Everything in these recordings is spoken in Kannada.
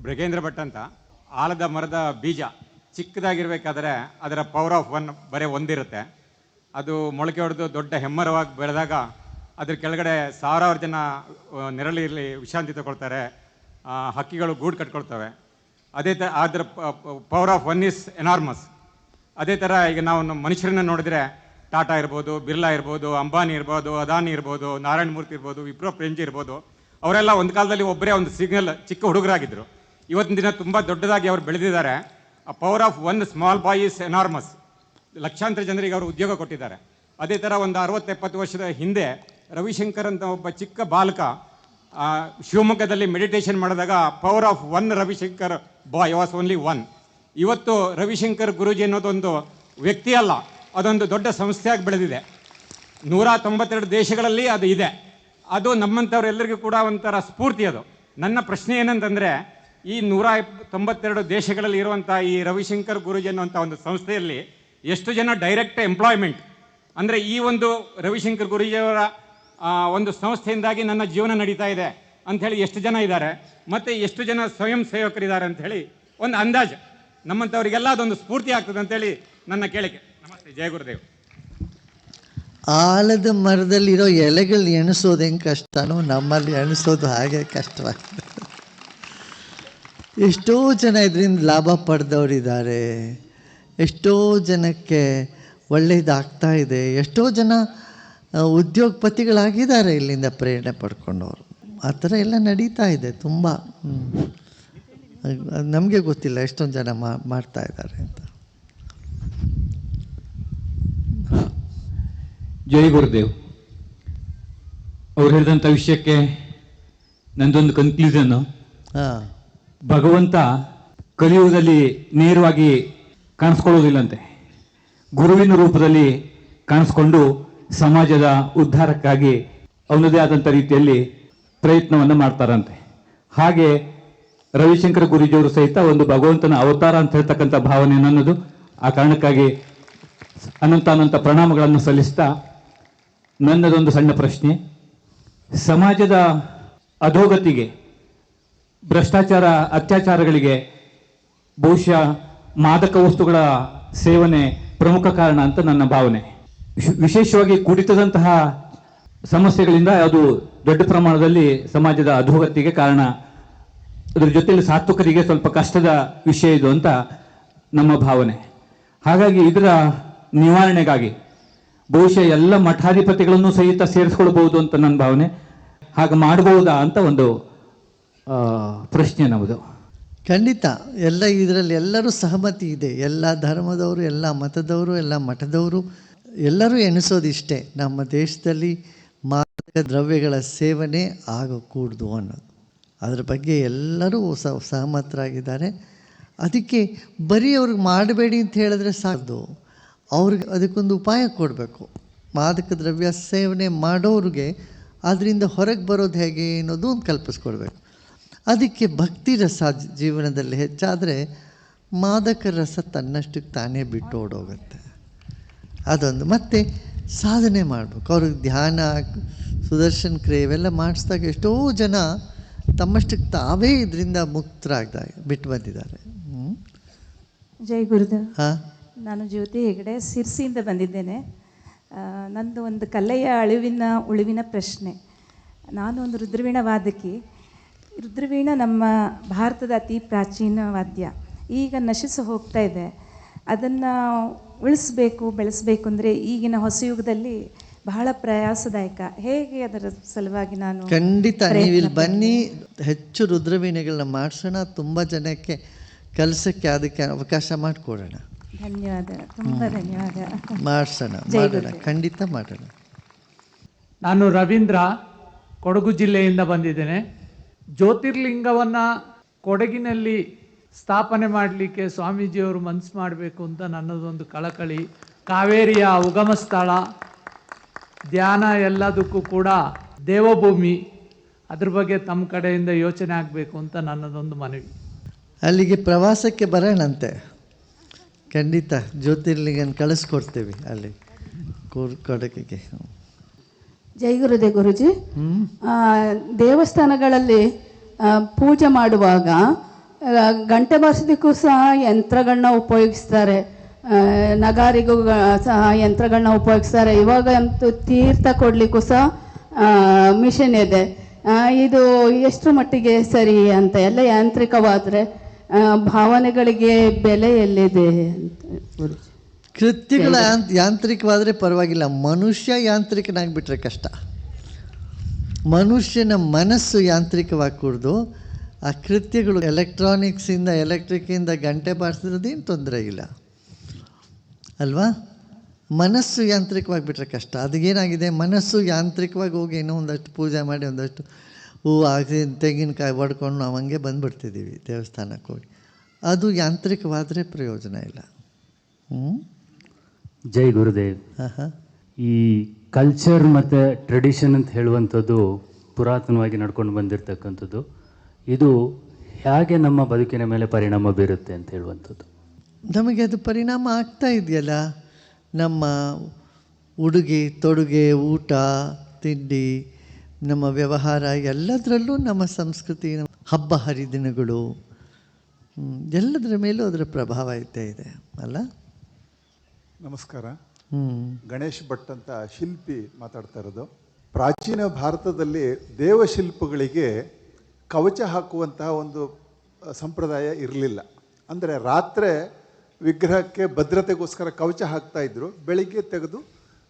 ಬ್ರಗೇಂದ್ರ ಭಟ್ ಅಂತ. ಆಲದ ಮರದ ಬೀಜ ಚಿಕ್ಕದಾಗಿರ್ಬೇಕಾದ್ರೆ ಅದರ ಪವರ್ ಆಫ್ ಒನ್ ಬರೀ ಒಂದಿರುತ್ತೆ. ಅದು ಮೊಳಕೆ ಹೊಡೆದು ದೊಡ್ಡ ಹೆಮ್ಮರವಾಗಿ ಬೆಳೆದಾಗ ಅದ್ರ ಕೆಳಗಡೆ ಸಾವಿರಾರು ಜನ ನೆರಳಿರಲಿ ವಿಶ್ರಾಂತಿ ತಗೊಳ್ತಾರೆ, ಹಕ್ಕಿಗಳು ಗೂಡು ಕಟ್ಕೊಳ್ತವೆ. ಅದೇ ಥರ ಅದರ power of one is enormous. ಅದೇ ಥರ ಈಗ ನಾವು ಮನುಷ್ಯರನ್ನ ನೋಡಿದ್ರೆ ಟಾಟಾ ಇರ್ಬೋದು, ಬಿರ್ಲಾ ಇರ್ಬೋದು, ಅಂಬಾನಿ ಇರ್ಬೋದು, ಅದಾನಿ ಇರ್ಬೋದು, ನಾರಾಯಣ ಮೂರ್ತಿ ಇರ್ಬೋದು, ವಿಪ್ರೋ ಪ್ರೇಮ್ಜಿ ಇರ್ಬೋದು, ಅವರೆಲ್ಲ ಒಂದು ಕಾಲದಲ್ಲಿ ಒಬ್ಬರೇ ಒಂದು ಸಿಗ್ನಲ್ ಚಿಕ್ಕ ಹುಡುಗರಾಗಿದ್ದರು. ಇವತ್ತಿನ ದಿನ ತುಂಬ ದೊಡ್ಡದಾಗಿ ಅವರು ಬೆಳೆದಿದ್ದಾರೆ. ಆ power of one small boy is enormous. ಲಕ್ಷಾಂತರ ಜನರಿಗೆ ಅವರು ಉದ್ಯೋಗ ಕೊಟ್ಟಿದ್ದಾರೆ. ಅದೇ ಥರ ಒಂದು 60-70 ವರ್ಷದ ಹಿಂದೆ ರವಿಶಂಕರ್ ಅಂತ ಒಬ್ಬ ಚಿಕ್ಕ ಬಾಲಕ ಶಿವಮೊಗ್ಗದಲ್ಲಿ ಮೆಡಿಟೇಷನ್ ಮಾಡಿದಾಗ power of one Ravishankar boy was only one. ಇವತ್ತು ರವಿಶಂಕರ್ ಗುರೂಜಿ ಅನ್ನೋದೊಂದು ವ್ಯಕ್ತಿ ಅಲ್ಲ, ಅದೊಂದು ದೊಡ್ಡ ಸಂಸ್ಥೆಯಾಗಿ ಬೆಳೆದಿದೆ. 192 ದೇಶಗಳಲ್ಲಿ ಅದು ಇದೆ. ಅದು ನಮ್ಮಂಥವ್ರೆಲ್ಲರಿಗೂ ಕೂಡ ಒಂಥರ ಸ್ಫೂರ್ತಿ. ಅದು ನನ್ನ ಪ್ರಶ್ನೆ ಏನಂತಂದರೆ, ಈ 192 ದೇಶಗಳಲ್ಲಿ ಇರುವಂಥ ಈ ರವಿಶಂಕರ್ ಗುರೂಜಿ ಅನ್ನುವಂಥ ಒಂದು ಸಂಸ್ಥೆಯಲ್ಲಿ ಎಷ್ಟು ಜನ ಡೈರೆಕ್ಟ್ ಎಂಪ್ಲಾಯ್ಮೆಂಟ್, ಅಂದರೆ ಈ ಒಂದು ರವಿಶಂಕರ್ ಗುರೂಜಿಯವರ ಒಂದು ಸಂಸ್ಥೆಯಿಂದಾಗಿ ನನ್ನ ಜೀವನ ನಡೀತಾ ಇದೆ ಅಂಥೇಳಿ ಎಷ್ಟು ಜನ ಇದ್ದಾರೆ, ಮತ್ತು ಎಷ್ಟು ಜನ ಸ್ವಯಂ ಸೇವಕರಿದ್ದಾರೆ ಅಂಥೇಳಿ ಒಂದು ಅಂದಾಜು ನಮ್ಮಂಥವರಿಗೆಲ್ಲ ಅದೊಂದು ಸ್ಫೂರ್ತಿ ಆಗ್ತದೆ ಅಂತೇಳಿ ನನ್ನ ಕೇಳಿಕೆ. ನಮಸ್ತೆ, ಜಯ ಗುರುದೇವ್. ಆಲದ ಮರದಲ್ಲಿರೋ ಎಲೆಗಳು ಎಣಿಸೋದು ಹೆಂಗೆ ಕಷ್ಟನೋ ನಮ್ಮಲ್ಲಿ ಎಣಿಸೋದು ಹಾಗೆ ಕಷ್ಟವಾಗ್ತದೆ. ಎಷ್ಟೋ ಜನ ಇದರಿಂದ ಲಾಭ ಪಡೆದವರಿದ್ದಾರೆ, ಎಷ್ಟೋ ಜನಕ್ಕೆ ಒಳ್ಳೆಯದಾಗ್ತಾ ಇದೆ, ಎಷ್ಟೋ ಜನ ಉದ್ಯೋಗಪತಿಗಳಾಗಿದ್ದಾರೆ ಇಲ್ಲಿಂದ ಪ್ರೇರಣೆ ಪಡ್ಕೊಂಡವರು. ಆ ಥರ ಎಲ್ಲ ನಡೀತಾ ಇದೆ ತುಂಬ. ನಮಗೆ ಗೊತ್ತಿಲ್ಲ ಎಷ್ಟೊಂದು ಜನ ಮಾಡ್ತಾ ಇದ್ದಾರೆ ಅಂತ. ಜೈ ಗುರುದೇವ್. ಅವ್ರು ಹೇಳಿದಂಥ ವಿಷಯಕ್ಕೆ ನಂದೊಂದು ಕನ್ಕ್ಲೂಷನ್. ಭಗವಂತ ಕಲಿಯುಗದಲ್ಲಿ ನೇರವಾಗಿ ಕಾಣಿಸ್ಕೊಳ್ಳೋದಿಲ್ಲಂತೆ, ಗುರುವಿನ ರೂಪದಲ್ಲಿ ಕಾಣಿಸ್ಕೊಂಡು ಸಮಾಜದ ಉದ್ಧಾರಕ್ಕಾಗಿ ಅವನದೇ ಆದಂಥ ರೀತಿಯಲ್ಲಿ ಪ್ರಯತ್ನವನ್ನು ಮಾಡ್ತಾರಂತೆ. ಹಾಗೆ ರವಿಶಂಕರ ಗುರೂಜಿಯವರು ಸಹಿತ ಒಂದು ಭಗವಂತನ ಅವತಾರ ಅಂತ ಹೇಳ್ತಕ್ಕಂಥ ಭಾವನೆ ನನ್ನದು. ಆ ಕಾರಣಕ್ಕಾಗಿ ಅನಂತ ಪ್ರಣಾಮಗಳನ್ನು ಸಲ್ಲಿಸ್ತಾ ನನ್ನದೊಂದು ಸಣ್ಣ ಪ್ರಶ್ನೆ. ಸಮಾಜದ ಅಧೋಗತಿಗೆ, ಭ್ರಷ್ಟಾಚಾರ, ಅತ್ಯಾಚಾರಗಳಿಗೆ ಬಹುಶಃ ಮಾದಕ ವಸ್ತುಗಳ ಸೇವನೆ ಪ್ರಮುಖ ಕಾರಣ ಅಂತ ನನ್ನ ಭಾವನೆ. ವಿಶೇಷವಾಗಿ ಕುಡಿತದಂತಹ ಸಮಸ್ಯೆಗಳಿಂದ ಅದು ದೊಡ್ಡ ಪ್ರಮಾಣದಲ್ಲಿ ಸಮಾಜದ ಅಧೋಗತಿಗೆ ಕಾರಣ. ಅದರ ಜೊತೆಯಲ್ಲಿ ಸಾತ್ವಿಕರಿಗೆ ಸ್ವಲ್ಪ ಕಷ್ಟದ ವಿಷಯ ಇದು ಅಂತ ನಮ್ಮ ಭಾವನೆ. ಹಾಗಾಗಿ ಇದರ ನಿವಾರಣೆಗಾಗಿ ಬಹುಶಃ ಎಲ್ಲ ಮಠಾಧಿಪತಿಗಳನ್ನು ಸಹಿತ ಸೇರಿಸ್ಕೊಳ್ಬಹುದು ಅಂತ ನನ್ನ ಭಾವನೆ. ಹಾಗೆ ಮಾಡಬಹುದಾ ಅಂತ ಒಂದು ಪ್ರಶ್ನೆ ನಮ್ಮದು. ಖಂಡಿತ ಎಲ್ಲ ಇದರಲ್ಲಿ ಎಲ್ಲರೂ ಸಹಮತಿ ಇದೆ. ಎಲ್ಲ ಧರ್ಮದವರು, ಎಲ್ಲ ಮತದವರು, ಎಲ್ಲ ಮಠದವರು ಎಲ್ಲರೂ ಎಣಿಸೋದಿಷ್ಟೇ, ನಮ್ಮ ದೇಶದಲ್ಲಿ ಮಾದಕ ದ್ರವ್ಯಗಳ ಸೇವನೆ ಆಗಕೂಡ್ದು ಅನ್ನೋದು. ಅದರ ಬಗ್ಗೆ ಎಲ್ಲರೂ ಸಹಮತರಾಗಿದ್ದಾರೆ. ಅದಕ್ಕೆ ಬರೀ ಅವ್ರಿಗೆ ಮಾಡಬೇಡಿ ಅಂತ ಹೇಳಿದ್ರೆ ಸಾಕು, ಅವ್ರಿಗೆ ಅದಕ್ಕೊಂದು ಉಪಾಯ ಕೊಡಬೇಕು. ಮಾದಕ ದ್ರವ್ಯ ಸೇವನೆ ಮಾಡೋರಿಗೆ ಅದರಿಂದ ಹೊರಗೆ ಬರೋದು ಹೇಗೆ ಅನ್ನೋದು ಒಂದು ಕಲ್ಪಿಸ್ಕೊಡ್ಬೇಕು. ಅದಕ್ಕೆ ಭಕ್ತಿ ರಸ ಜೀವನದಲ್ಲಿ ಹೆಚ್ಚಾದರೆ ಮಾದಕ ರಸ ತನ್ನಷ್ಟಕ್ಕೆ ತಾನೇ ಬಿಟ್ಟು ಓಡೋಗುತ್ತೆ. ಅದೊಂದು. ಮತ್ತು ಸಾಧನೆ ಮಾಡಬೇಕು. ಅವ್ರಿಗೆ ಧ್ಯಾನ, ಸುದರ್ಶನ್ ಕ್ರಿಯೆ ಇವೆಲ್ಲ ಮಾಡಿಸಿದಾಗ ಎಷ್ಟೋ ಜನ ತಮ್ಮಷ್ಟಕ್ಕೆ ತಾವೇ ಇದರಿಂದ ಮುಕ್ತರಾಗ್ದಾಗ ಬಿಟ್ಟು ಬಂದಿದ್ದಾರೆ. ಜೈ ಗುರುದೇವ್. ಹಾಂ, ನಾನು ಜ್ಯೋತಿ ಹೆಗಡೆ, ಸಿರ್ಸಿಯಿಂದ ಬಂದಿದ್ದೇನೆ. ನಂದು ಒಂದು ಕಲೆಯ ಉಳಿವಿನ ಪ್ರಶ್ನೆ. ನಾನು ಒಂದು ರುದ್ರವೀಣ ವಾದಕಿ. ರುದ್ರವೀಣ ನಮ್ಮ ಭಾರತದ ಅತಿ ಪ್ರಾಚೀನ ವಾದ್ಯ, ಈಗ ನಶಿಸಿ ಹೋಗ್ತಾ ಇದೆ. ಅದನ್ನು ಉಳಿಸ್ಬೇಕು, ಬೆಳೆಸಬೇಕು ಅಂದರೆ ಈಗಿನ ಹೊಸ ಯುಗದಲ್ಲಿ ಬಹಳ ಪ್ರಯಾಸದಾಯಕ. ಹೇಗೆ ಅದರ ಸಲುವಾಗಿ ನಾನು ಖಂಡಿತ ನೀವು ಇಲ್ಲಿ ಬನ್ನಿ, ಹೆಚ್ಚು ರುದ್ರವೀಣೆಗಳನ್ನ ಮಾಡಿಸೋಣ, ತುಂಬ ಜನಕ್ಕೆ ಕಲಿಸೋಕ್ಕೆ ಅದಕ್ಕೆ ಅವಕಾಶ ಮಾಡಿಕೊಡೋಣ. ಧನ್ಯವಾದ, ತುಂಬ ಧನ್ಯವಾದ. ಮಾಡಿಸೋಣ, ಖಂಡಿತ ಮಾಡೋಣ. ನಾನು ರವೀಂದ್ರ, ಕೊಡಗು ಜಿಲ್ಲೆಯಿಂದ ಬಂದಿದ್ದೇನೆ. ಜ್ಯೋತಿರ್ಲಿಂಗವನ್ನು ಕೊಡಗಿನಲ್ಲಿ ಸ್ಥಾಪನೆ ಮಾಡಲಿಕ್ಕೆ ಸ್ವಾಮೀಜಿಯವರು ಮನಸ್ಸು ಮಾಡಬೇಕು ಅಂತ ನನ್ನದೊಂದು ಕಳಕಳಿ. ಕಾವೇರಿಯ ಉಗಮ ಸ್ಥಳ, ಧ್ಯಾನ ಎಲ್ಲದಕ್ಕೂ ಕೂಡ ದೇವಭೂಮಿ, ಅದ್ರ ಬಗ್ಗೆ ತಮ್ಮ ಕಡೆಯಿಂದ ಯೋಚನೆ ಆಗಬೇಕು ಅಂತ ನನ್ನದೊಂದು ಮನವಿ. ಅಲ್ಲಿಗೆ ಪ್ರವಾಸಕ್ಕೆ ಬರೋಣಂತೆ, ಖಂಡಿತ ಜ್ಯೋತಿರ್ಲಿಂಗನ ಕಳಿಸ್ಕೊಡ್ತೇವೆ ಅಲ್ಲಿ ಕೊಡಗಿಗೆ. ಜೈ ಗುರುದೇವ್. ಗುರುಜಿ, ದೇವಸ್ಥಾನಗಳಲ್ಲಿ ಪೂಜೆ ಮಾಡುವಾಗ ಗಂಟೆ ಬಾರಿಸೋದಕ್ಕೂ ಸಹ ಯಂತ್ರಗಳನ್ನ ಉಪಯೋಗಿಸ್ತಾರೆ, ನಗಾರಿಗೂ ಸಹ ಯಂತ್ರಗಳನ್ನ ಉಪಯೋಗಿಸ್ತಾರೆ. ಇವಾಗ ಅಂತೂ ತೀರ್ಥ ಕೊಡಲಿಕ್ಕೂ ಸಹ ಮಿಷನ್ ಇದೆ. ಇದು ಎಷ್ಟರ ಮಟ್ಟಿಗೆ ಸರಿ ಅಂತ? ಎಲ್ಲ ಯಾಂತ್ರಿಕವಾದರೆ ಭಾವನೆಗಳಿಗೆ ಬೆಲೆ ಎಲ್ಲಿದೆ ಅಂತ ಗುರುಜಿ. ಕೃತ್ಯಗಳ ಯಾಂತ್ರಿಕವಾದರೆ ಪರವಾಗಿಲ್ಲ, ಮನುಷ್ಯ ಯಾಂತ್ರಿಕನಾಗಿಬಿಟ್ರೆ ಕಷ್ಟ. ಮನುಷ್ಯನ ಮನಸ್ಸು ಯಾಂತ್ರಿಕವಾಗಿ ಕುಡಿದು ಆ ಕೃತ್ಯಗಳು ಎಲೆಕ್ಟ್ರಾನಿಕ್ಸಿಂದ ಎಲೆಕ್ಟ್ರಿಕ್ಕಿಂದ ಗಂಟೆ ಬಾರಿಸಿದ್ರದೇನು ತೊಂದರೆ ಇಲ್ಲ ಅಲ್ವಾ? ಮನಸ್ಸು ಯಾಂತ್ರಿಕವಾಗಿ ಬಿಟ್ಟರೆ ಕಷ್ಟ. ಅದಕ್ಕೇನಾಗಿದೆ, ಮನಸ್ಸು ಯಾಂತ್ರಿಕವಾಗಿ ಹೋಗಿ ಏನೋ ಒಂದಷ್ಟು ಪೂಜೆ ಮಾಡಿ ಒಂದಷ್ಟು ಹೂವು ಹಾಕಿ ತೆಂಗಿನಕಾಯಿ ಹೊಡ್ಕೊಂಡು ನಾವು ಹಂಗೆ ಬಂದುಬಿಡ್ತಿದ್ದೀವಿ ದೇವಸ್ಥಾನಕ್ಕೆ ಹೋಗಿ. ಅದು ಯಾಂತ್ರಿಕವಾದರೆ ಪ್ರಯೋಜನ ಇಲ್ಲ. ಜೈ ಗುರುದೇವ್. ಹಾಂ. ಈ ಕಲ್ಚರ್ ಮತ್ತು ಟ್ರೆಡಿಷನ್ ಅಂತ ಹೇಳುವಂಥದ್ದು ಪುರಾತನವಾಗಿ ನಡ್ಕೊಂಡು ಬಂದಿರತಕ್ಕಂಥದ್ದು. ಇದು ಹೇಗೆ ನಮ್ಮ ಬದುಕಿನ ಮೇಲೆ ಪರಿಣಾಮ ಬೀರುತ್ತೆ ಅಂತ ಹೇಳುವಂಥದ್ದು? ನಮಗೆ ಅದು ಪರಿಣಾಮ ಆಗ್ತಾ ಇದೆಯಲ್ಲ. ನಮ್ಮ ಉಡುಗೆ ತೊಡುಗೆ, ಊಟ ತಿಂಡಿ, ನಮ್ಮ ವ್ಯವಹಾರ ಎಲ್ಲದರಲ್ಲೂ ನಮ್ಮ ಸಂಸ್ಕೃತಿ, ಹಬ್ಬ ಹರಿದಿನಗಳು ಎಲ್ಲದರ ಮೇಲೂ ಅದರ ಪ್ರಭಾವ ಇದ್ದೇ ಇದೆ ಅಲ್ಲ. ನಮಸ್ಕಾರ. ಗಣೇಶ್ ಭಟ್ ಅಂತ ಶಿಲ್ಪಿ ಮಾತಾಡ್ತಾ ಇರೋದು. ಪ್ರಾಚೀನ ಭಾರತದಲ್ಲಿ ದೇವಶಿಲ್ಪಗಳಿಗೆ ಕವಚ ಹಾಕುವಂತಹ ಒಂದು ಸಂಪ್ರದಾಯ ಇರಲಿಲ್ಲ. ಅಂದರೆ ರಾತ್ರಿ ವಿಗ್ರಹಕ್ಕೆ ಭದ್ರತೆಗೋಸ್ಕರ ಕವಚ ಹಾಕ್ತಾ ಇದ್ರು, ಬೆಳಿಗ್ಗೆ ತೆಗೆದು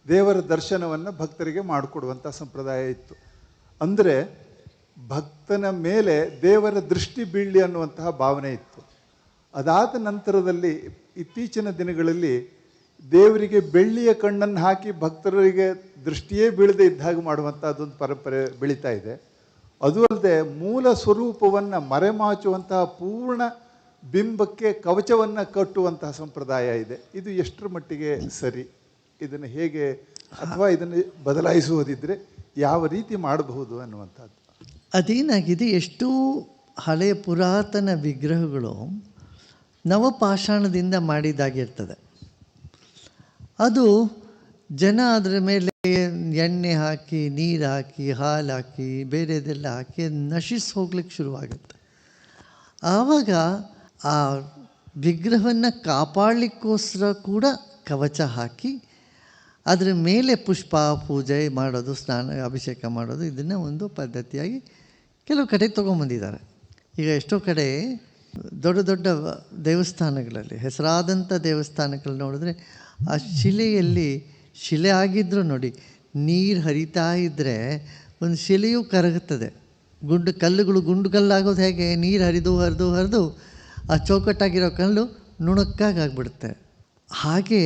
ದೇವರ ದರ್ಶನವನ್ನು ಭಕ್ತರಿಗೆ ಮಾಡಿಕೊಡುವಂಥ ಸಂಪ್ರದಾಯ ಇತ್ತು. ಅಂದರೆ ಭಕ್ತನ ಮೇಲೆ ದೇವರ ದೃಷ್ಟಿ ಬೀಳಲಿ ಅನ್ನುವಂತಹ ಭಾವನೆ ಇತ್ತು. ಅದಾದ ನಂತರದಲ್ಲಿ ಇತ್ತೀಚಿನ ದಿನಗಳಲ್ಲಿ ದೇವರಿಗೆ ಬೆಳ್ಳಿಯ ಕಣ್ಣನ್ನು ಹಾಕಿ ಭಕ್ತರಿಗೆ ದೃಷ್ಟಿಯೇ ಬೀಳದೆ ಇದ್ದ ಹಾಗೆ ಮಾಡುವಂಥದ್ದೊಂದು ಪರಂಪರೆ ಬೆಳೀತಾ ಇದೆ. ಅದು ಅಲ್ಲದೆ ಮೂಲ ಸ್ವರೂಪವನ್ನು ಮರೆಮಾಚುವಂತಹ ಪೂರ್ಣ ಬಿಂಬಕ್ಕೆ ಕವಚವನ್ನು ಕಟ್ಟುವಂತಹ ಸಂಪ್ರದಾಯ ಇದೆ. ಇದು ಎಷ್ಟರ ಮಟ್ಟಿಗೆ ಸರಿ? ಇದನ್ನು ಹೇಗೆ, ಅಥವಾ ಇದನ್ನು ಬದಲಾಯಿಸುವುದಿದ್ದರೆ ಯಾವ ರೀತಿ ಮಾಡಬಹುದು ಅನ್ನುವಂಥದ್ದು? ಅದೇನಾಗಿದೆ, ಎಷ್ಟೋ ಹಳೆಯ ಪುರಾತನ ವಿಗ್ರಹಗಳು ನವಪಾಷಾಣದಿಂದ ಮಾಡಿದಾಗಿರ್ತದೆ. ಅದು ಜನ ಅದರ ಮೇಲೆ ಎಣ್ಣೆ ಹಾಕಿ, ನೀರು ಹಾಕಿ, ಹಾಲು ಹಾಕಿ, ಬೇರೆದೆಲ್ಲ ಹಾಕಿ ನಶಿಸಿ ಹೋಗ್ಲಿಕ್ಕೆ ಶುರುವಾಗುತ್ತೆ. ಆವಾಗ ಆ ವಿಗ್ರಹವನ್ನು ಕಾಪಾಡಲಿಕ್ಕೋಸ್ಕರ ಕೂಡ ಕವಚ ಹಾಕಿ ಅದರ ಮೇಲೆ ಪುಷ್ಪ ಪೂಜೆ ಮಾಡೋದು, ಸ್ನಾನ ಅಭಿಷೇಕ ಮಾಡೋದು, ಇದನ್ನು ಒಂದು ಪದ್ಧತಿಯಾಗಿ ಕೆಲವು ಕಡೆ ತೊಗೊಂಬಂದಿದ್ದಾರೆ. ಈಗ ಎಷ್ಟೋ ಕಡೆ ದೊಡ್ಡ ದೊಡ್ಡ ದೇವಸ್ಥಾನಗಳಲ್ಲಿ, ಹೆಸರಾದಂಥ ದೇವಸ್ಥಾನಗಳು ನೋಡಿದ್ರೆ ಆ ಶಿಲೆಯಲ್ಲಿ, ಶಿಲೆ ಆಗಿದ್ದರೂ ನೋಡಿ, ನೀರು ಹರಿತಾ ಇದ್ದರೆ ಒಂದು ಶಿಲೆಯೂ ಕರಗುತ್ತದೆ. ಕಲ್ಲುಗಳು ಗುಂಡು ಕಲ್ಲಾಗೋದು ಹೇಗೆ, ನೀರು ಹರಿದು ಆ ಚೌಕಟ್ಟಾಗಿರೋ ಕಲ್ಲು ನುಣಕ್ಕಾಗಿಬಿಡುತ್ತೆ. ಹಾಗೆ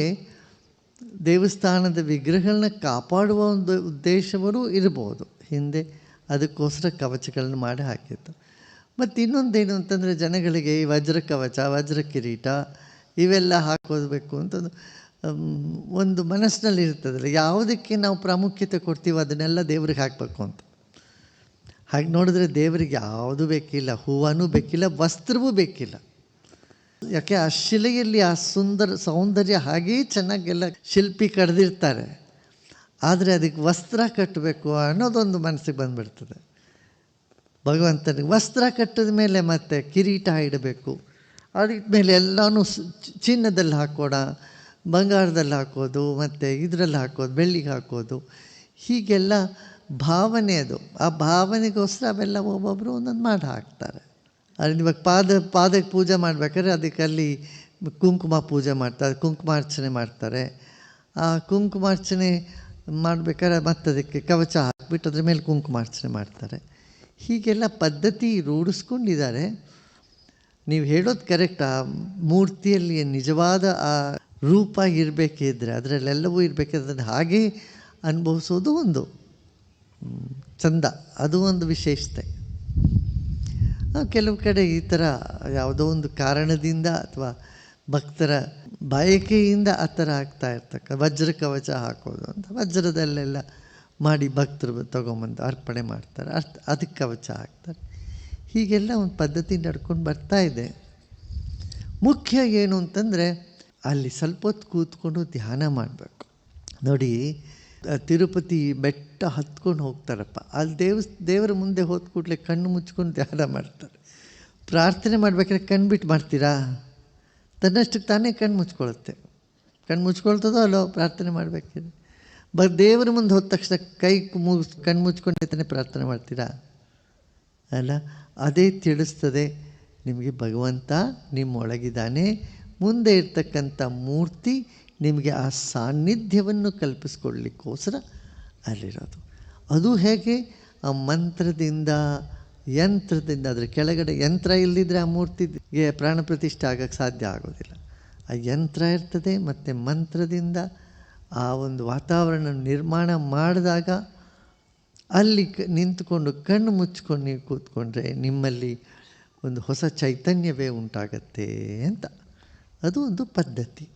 ದೇವಸ್ಥಾನದ ವಿಗ್ರಹಗಳನ್ನ ಕಾಪಾಡುವ ಒಂದು ಉದ್ದೇಶವೂ ಇರ್ಬೋದು ಹಿಂದೆ. ಅದಕ್ಕೋಸ್ಕರ ಕವಚಗಳನ್ನ ಮಾಡಿ ಹಾಕಿತ್ತು. ಮತ್ತು ಇನ್ನೊಂದೇನು ಅಂತಂದರೆ, ಜನಗಳಿಗೆ ಈ ವಜ್ರ ಕವಚ, ವಜ್ರ ಕಿರೀಟ ಇವೆಲ್ಲ ಹಾಕೋಬೇಕು ಅಂತ ಒಂದು ಮನಸ್ಸಿನಲ್ಲಿ ಇರ್ತದಲ್ಲ. ಯಾವುದಕ್ಕೆ ನಾವು ಪ್ರಾಮುಖ್ಯತೆ ಕೊಡ್ತೀವೋ ಅದನ್ನೆಲ್ಲ ದೇವ್ರಿಗೆ ಹಾಕಬೇಕು ಅಂತ. ಹಾಗೆ ನೋಡಿದ್ರೆ ದೇವರಿಗೆ ಯಾವುದೂ ಬೇಕಿಲ್ಲ, ಹೂವನೂ ಬೇಕಿಲ್ಲ, ವಸ್ತ್ರವೂ ಬೇಕಿಲ್ಲ. ಯಾಕೆ, ಆ ಶಿಲೆಯಲ್ಲಿ ಆ ಸೌಂದರ್ಯ ಹಾಗೇ ಚೆನ್ನಾಗೆಲ್ಲ ಶಿಲ್ಪಿ ಕಡ್ದಿರ್ತಾರೆ. ಆದರೆ ಅದಕ್ಕೆ ವಸ್ತ್ರ ಕಟ್ಟಬೇಕು ಅನ್ನೋದೊಂದು ಮನಸ್ಸಿಗೆ ಬಂದುಬಿಡ್ತದೆ. ಭಗವಂತನಿಗೆ ವಸ್ತ್ರ ಕಟ್ಟಿದ ಮೇಲೆ ಮತ್ತೆ ಕಿರೀಟ ಇಡಬೇಕು, ಅದಕ್ಕೆ ಮೇಲೆ ಎಲ್ಲನೂ ಚಿನ್ನದಲ್ಲಿ ಹಾಕೋಣ, ಬಂಗಾರದಲ್ಲಿ ಹಾಕೋದು, ಮತ್ತು ಇದರಲ್ಲಿ ಹಾಕೋದು, ಬೆಳ್ಳಿಗೆ ಹಾಕೋದು, ಹೀಗೆಲ್ಲ ಭಾವನೆ. ಅದು ಆ ಭಾವನೆಗೋಸ್ಕರ ಅವೆಲ್ಲ ಒಬ್ಬೊಬ್ಬರು ಒಂದೊಂದು ಮಾಡಿ ಹಾಕ್ತಾರೆ. ಅಲ್ಲಿ ಇವಾಗ ಪಾದಕ್ಕೆ ಪೂಜೆ ಮಾಡ್ಬೇಕಾದ್ರೆ ಅದಕ್ಕೆ ಅಲ್ಲಿ ಕುಂಕುಮ ಪೂಜೆ ಮಾಡ್ತಾರೆ, ಕುಂಕುಮಾರ್ಚನೆ ಮಾಡ್ತಾರೆ. ಆ ಕುಂಕುಮಾರ್ಚನೆ ಮಾಡಬೇಕಾದ್ರೆ ಮತ್ತೆ ಅದಕ್ಕೆ ಕವಚ ಹಾಕಿಬಿಟ್ಟು ಅದ್ರ ಮೇಲೆ ಕುಂಕುಮಾರ್ಚನೆ ಮಾಡ್ತಾರೆ. ಹೀಗೆಲ್ಲ ಪದ್ಧತಿ ರೂಢಿಸ್ಕೊಂಡಿದ್ದಾರೆ. ನೀವು ಹೇಳೋದು ಕರೆಕ್ಟ್. ಆ ಮೂರ್ತಿಯಲ್ಲಿ ನಿಜವಾದ ಆ ರೂಪ ಇರಬೇಕಿದ್ರೆ, ಅದರಲ್ಲೆಲ್ಲವೂ ಇರಬೇಕಿದ್ರೆ ಅದನ್ನು ಹಾಗೇ ಅನುಭವಿಸೋದು ಒಂದು ಚಂದ, ಅದು ಒಂದು ವಿಶೇಷತೆ. ಕೆಲವು ಕಡೆ ಈ ಥರ ಯಾವುದೋ ಒಂದು ಕಾರಣದಿಂದ ಅಥವಾ ಭಕ್ತರ ಬಯಕೆಯಿಂದ ಆ ಥರ ಆಗ್ತಾ ವಜ್ರ ಕವಚ ಹಾಕೋದು ಅಂತ ವಜ್ರದಲ್ಲೆಲ್ಲ ಮಾಡಿ ಭಕ್ತರು ತೊಗೊಂಬಂದು ಅರ್ಪಣೆ ಮಾಡ್ತಾರೆ, ಅದಕ್ಕೆ ಕವಚ ಹಾಕ್ತಾರೆ. ಹೀಗೆಲ್ಲ ಒಂದು ಪದ್ಧತಿ ನಡ್ಕೊಂಡು ಬರ್ತಾ ಇದೆ. ಮುಖ್ಯ ಏನು ಅಂತಂದರೆ, ಅಲ್ಲಿ ಸ್ವಲ್ಪ ಹೊತ್ತು ಕೂತ್ಕೊಂಡು ಧ್ಯಾನ ಮಾಡಬೇಕು. ನೋಡಿ, ತಿರುಪತಿ ಬೆಟ್ಟ ಹತ್ಕೊಂಡು ಹೋಗ್ತಾರಪ್ಪ, ಅಲ್ಲಿ ದೇವರ ಮುಂದೆ ಹೋದ ಕೂಡಲೇ ಕಣ್ಣು ಮುಚ್ಕೊಂಡು ಧ್ಯಾನ ಮಾಡ್ತಾರೆ. ಪ್ರಾರ್ಥನೆ ಮಾಡ್ಬೇಕಾದ್ರೆ ಕಣ್ಣು ಬಿಟ್ಟು ಮಾಡ್ತೀರಾ? ತನ್ನಷ್ಟಕ್ಕೆ ತಾನೇ ಕಣ್ಣು ಮುಚ್ಕೊಳ್ಳುತ್ತೆ. ಕಣ್ಣು ಮುಚ್ಕೊಳ್ತದೋ ಅಲ್ಲೋ ಪ್ರಾರ್ಥನೆ ಮಾಡಬೇಕಾದ್ರೆ. ದೇವರ ಮುಂದೆ ಹೋದ ತಕ್ಷಣ ಕಣ್ಣು ಮುಚ್ಕೊಂಡೆ ತಾನೇ ಪ್ರಾರ್ಥನೆ ಮಾಡ್ತೀರಾ ಅಲ್ಲ? ಅದೇ ತಿಳಿಸ್ತದೆ ನಿಮಗೆ ಭಗವಂತ ನಿಮ್ಮೊಳಗಿದ್ದಾನೆ, ಮುಂದೆ ಇರ್ತಕ್ಕಂಥ ಮೂರ್ತಿ ನಿಮಗೆ ಆ ಸಾನ್ನಿಧ್ಯವನ್ನು ಕಲ್ಪಿಸ್ಕೊಡ್ಲಿಕ್ಕೋಸ್ಕರ ಅಲ್ಲಿರೋದು. ಅದು ಹೇಗೆ? ಆ ಮಂತ್ರದಿಂದ, ಯಂತ್ರದಿಂದ. ಅದರ ಕೆಳಗಡೆ ಯಂತ್ರ ಇಲ್ಲದಿದ್ದರೆ ಆ ಮೂರ್ತಿಗೆ ಪ್ರಾಣ ಪ್ರತಿಷ್ಠೆ ಆಗೋಕ್ಕೆ ಸಾಧ್ಯ ಆಗೋದಿಲ್ಲ. ಆ ಯಂತ್ರ ಇರ್ತದೆ ಮತ್ತು ಮಂತ್ರದಿಂದ ಆ ಒಂದು ವಾತಾವರಣ ನಿರ್ಮಾಣ ಮಾಡಿದಾಗ ಅಲ್ಲಿ ನಿಂತುಕೊಂಡು ಕಣ್ಣು ಮುಚ್ಕೊಂಡು ನೀವು ಕೂತ್ಕೊಂಡ್ರೆ ನಿಮ್ಮಲ್ಲಿ ಒಂದು ಹೊಸ ಚೈತನ್ಯವೇ ಉಂಟಾಗತ್ತೆ ಅಂತ. ಅದು ಒಂದು ಪದ್ಧತಿ.